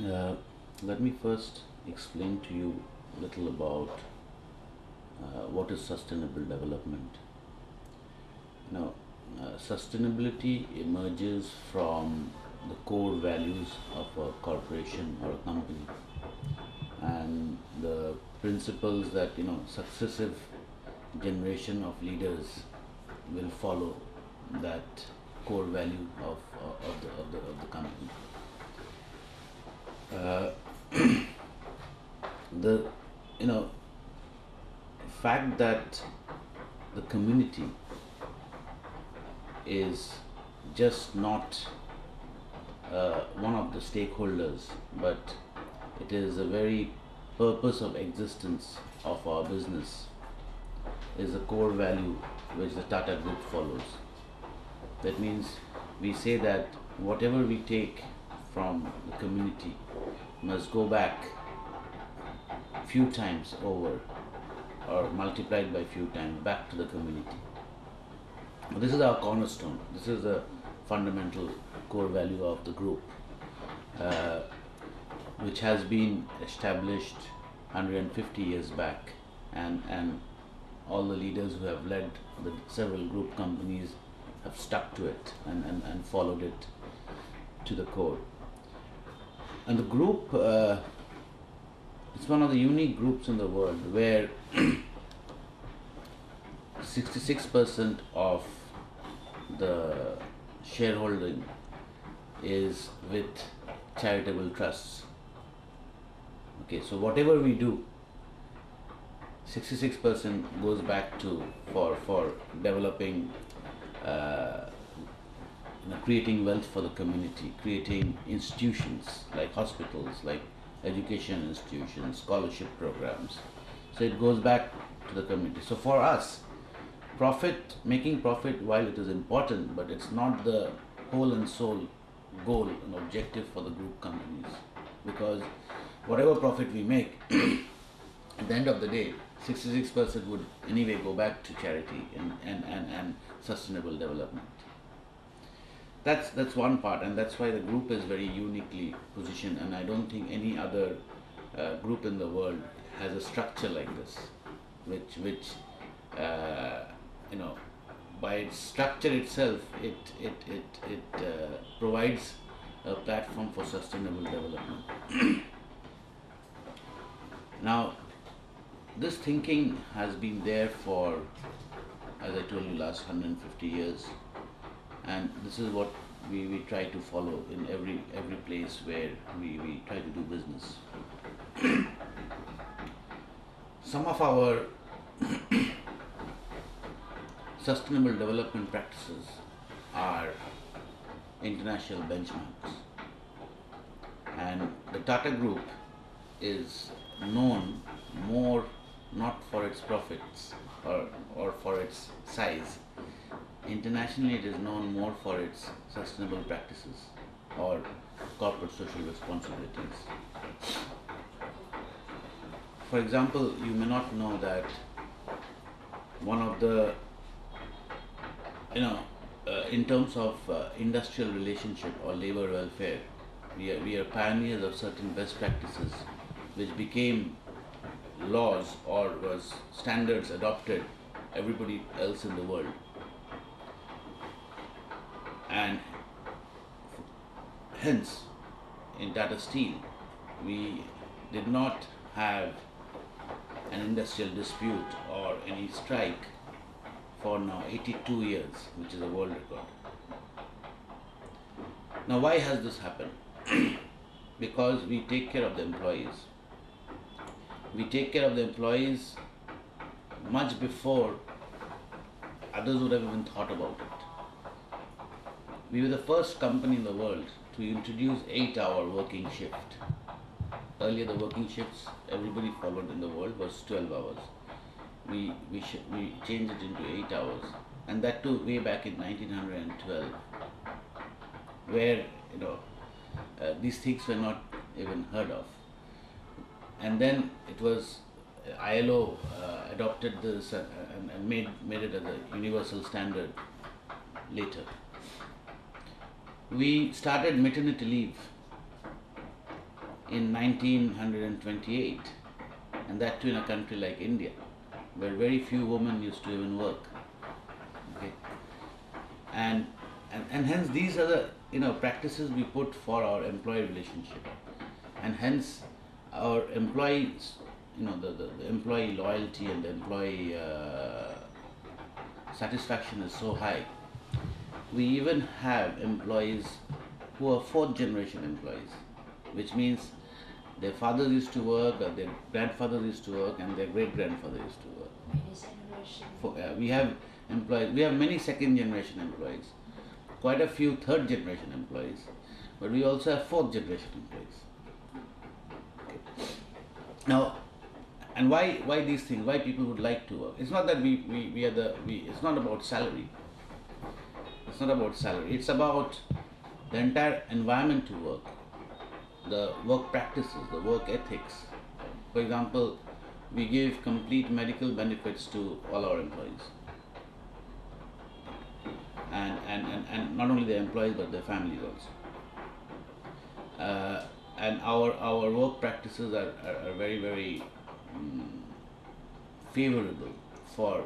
Uh, Let me first explain to you a little about what is sustainable development. Now, sustainability emerges from the core values of a corporation or a company, and the principles that successive generation of leaders will follow that core value of the company. Uh, the you know fact that the community is just not one of the stakeholders, but it is a very purpose of existence of our business, is a core value which the Tata Group follows. That means we say that whatever we take from the community must go back few times over, or multiplied by few times back to the community. This is our cornerstone. This is the fundamental core value of the group, uh, which has been established 150 years back, and all the leaders who have led the several group companies have stuck to it and followed it to the core. And the group, it's one of the unique groups in the world where 66% of the shareholding is with charitable trusts. Okay, so whatever we do, 66% goes back to for developing, creating wealth for the community, creating institutions like hospitals, like education institutions, scholarship programs. So it goes back to the community. So for us, making profit, while it is important, but it's not the whole and sole goal and objective for the group companies, because whatever profit we make, at the end of the day, 66% would anyway go back to charity and sustainable development. That's one part, and that's why the group is very uniquely positioned, and I don't think any other group in the world has a structure like this, which by its structure itself, it provides a platform for sustainable development. Now, this thinking has been there for, as I told you, last 150 years, and this is what we try to follow in every place where we try to do business. Some of our sustainable development practices are international benchmarks, and the Tata Group is known more not for its profits or for its size. Internationally, it is known more for its sustainable practices or corporate social responsibilities. For example, you may not know that one of the, in terms of industrial relationship or labor welfare, we are pioneers of certain best practices which became laws or was standards adopted everybody else in the world. And hence, in Tata Steel, we did not have an industrial dispute or any strike for now 82 years, which is a world record. Now, why has this happened? Because we take care of the employees. We take care of the employees much before others would have even thought about it. We were the first company in the world to introduce 8-hour working shift. Earlier, the working shifts everybody followed in the world was 12 hours. We changed it into 8 hours, and that too way back in 1912, where these things were not even heard of. And then it was ILO adopted this and made it as a universal standard later. We started maternity leave in 1928, and that too in a country like India, where very few women used to even work. Okay, and hence these are the practices we put for our employee relationship, and hence our employees, the employee loyalty and the employee satisfaction is so high. We even have employees who are fourth generation employees, which means their fathers used to work, or their grandfathers used to work, and their great grandfather used to work. We have employees. We have many second generation employees, quite a few third generation employees, but we also have fourth generation employees. Okay. Now, and why these things? Why people would like to work? It's not that it's not about salary. It's not about salary. It's about the entire environment to work, the work practices, the work ethics. For example, we give complete medical benefits to all our employees, and not only the employees but their families also. And our work practices are very, very favorable for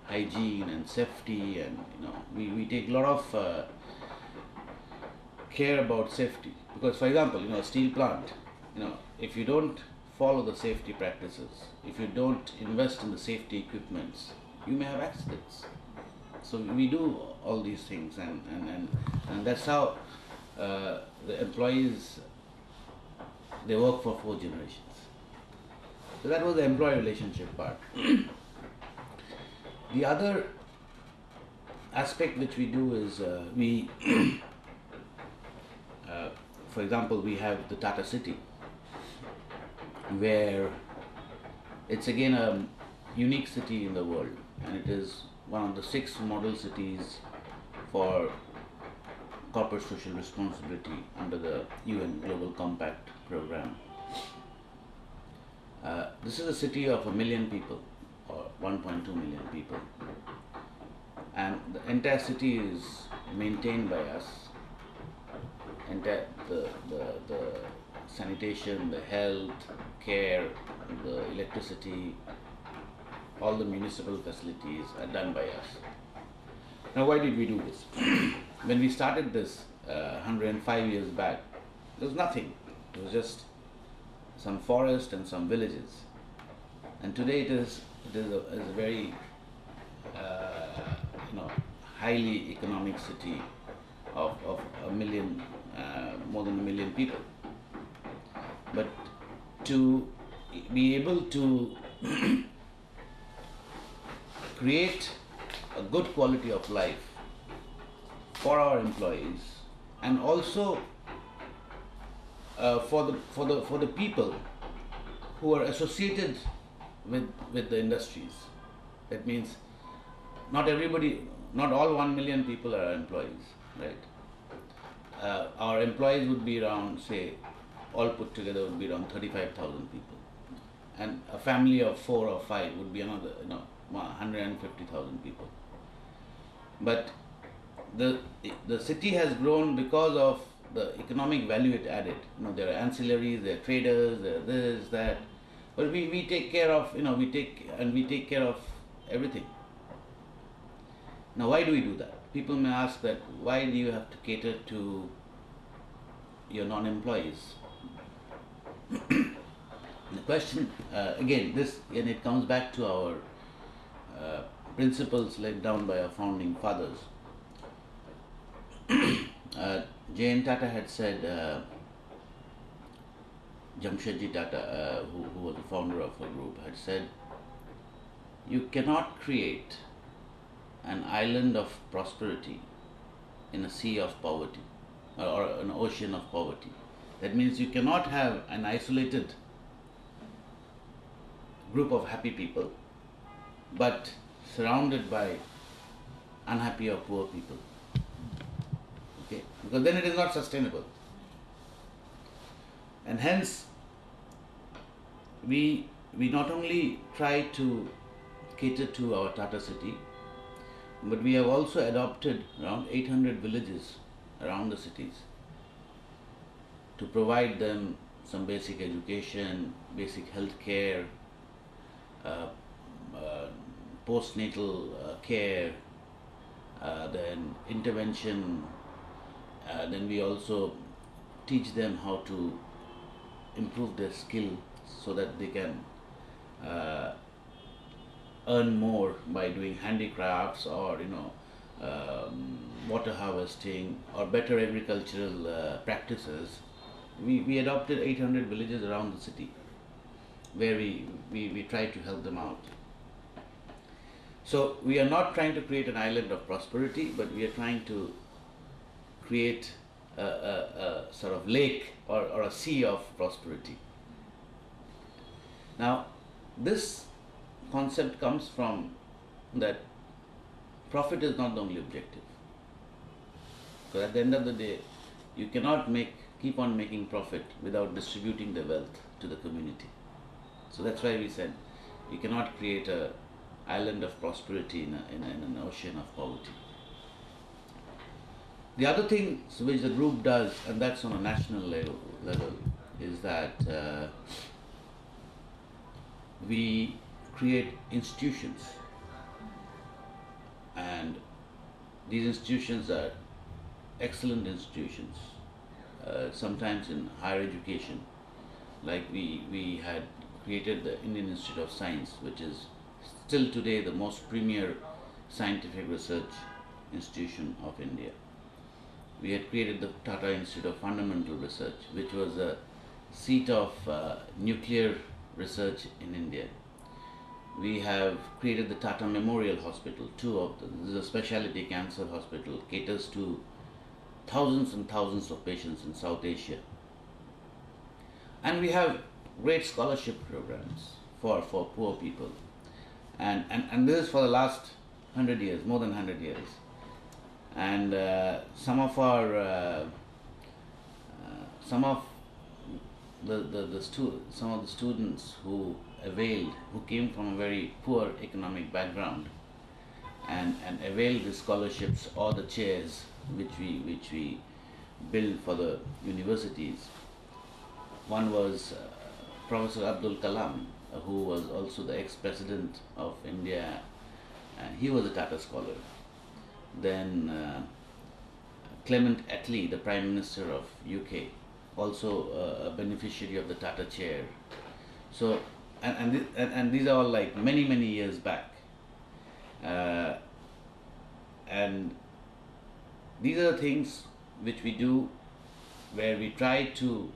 hygiene and safety, and we take a lot of care about safety, because for example, a steel plant, if you don't follow the safety practices, if you don't invest in the safety equipments, you may have accidents. So we do all these things, and that's how the employees, they work for 4 generations. So that was the employee relationship part. The other aspect which we do is we for example, we have the Tata city, where it's again a unique city in the world, and it is one of the 6 model cities for corporate social responsibility under the UN Global Compact program. This is a city of 1 million people, or 1.2 million people, and the entire city is maintained by us. Entire the sanitation, the health care, the electricity, all the municipal facilities are done by us. Now, why did we do this? When we started this 105 years back, there was nothing. It was just some forest and some villages. And today it is a very highly economic city of 1 million, more than 1 million people. But to be able to create a good quality of life for our employees, and also for the people who are associated with the industries. That means not all 1 million people are employees, right? Our employees would be around, say, all put together would be around 35,000 people, and a family of 4 or 5 would be another 150,000 people. But the city has grown because of the economic value it added. There are ancillaries, there are traders, there are this, that. But we take care of, we take care of everything. Now, why do we do that? People may ask that, why do you have to cater to your non-employees? The question, again, and it comes back to our principles laid down by our founding fathers. J.N. Tata had said, Jamshedji Tata, who was the founder of a group, had said, you cannot create an island of prosperity in a sea of poverty, or an ocean of poverty. That means you cannot have an isolated group of happy people, but surrounded by unhappy or poor people. Okay? Because then it is not sustainable. And hence, we not only try to cater to our Tata city, but we have also adopted around 800 villages around the cities. to provide them some basic education, basic health care, uh, uh, postnatal care, then intervention. Then we also teach them how to improve their skill so that they can uh, earn more by doing handicrafts, or water harvesting, or better agricultural practices. We adopted 800 villages around the city where we try to help them out. So we are not trying to create an island of prosperity, but we are trying to create a sort of lake, or a sea of prosperity. Now, this concept comes from that profit is not the only objective. So at the end of the day, you cannot keep on making profit without distributing the wealth to the community. So that's why we said you cannot create an island of prosperity in an ocean of poverty. The other thing which the group does, and that's on a national level, is that we create institutions, and these institutions are excellent institutions, sometimes in higher education. Like we had created the Indian Institute of Science, which is still today the most premier scientific research institution of India. We had created the Tata Institute of Fundamental Research, which was a seat of nuclear research in India. We have created the Tata Memorial Hospital, two of them. This is a specialty cancer hospital, caters to thousands and thousands of patients in South Asia. And we have great scholarship programs for poor people. And this is for the last 100 years, more than 100 years. And some of the students who availed, who came from a very poor economic background, and availed the scholarships or the chairs which we build for the universities. One was Professor Abdul Kalam, who was also the ex-president of India, and he was a Tata scholar. Then Clement Attlee, the Prime Minister of UK, also a beneficiary of the Tata chair. So, and these are all like many years back, and these are the things which we do, where we try to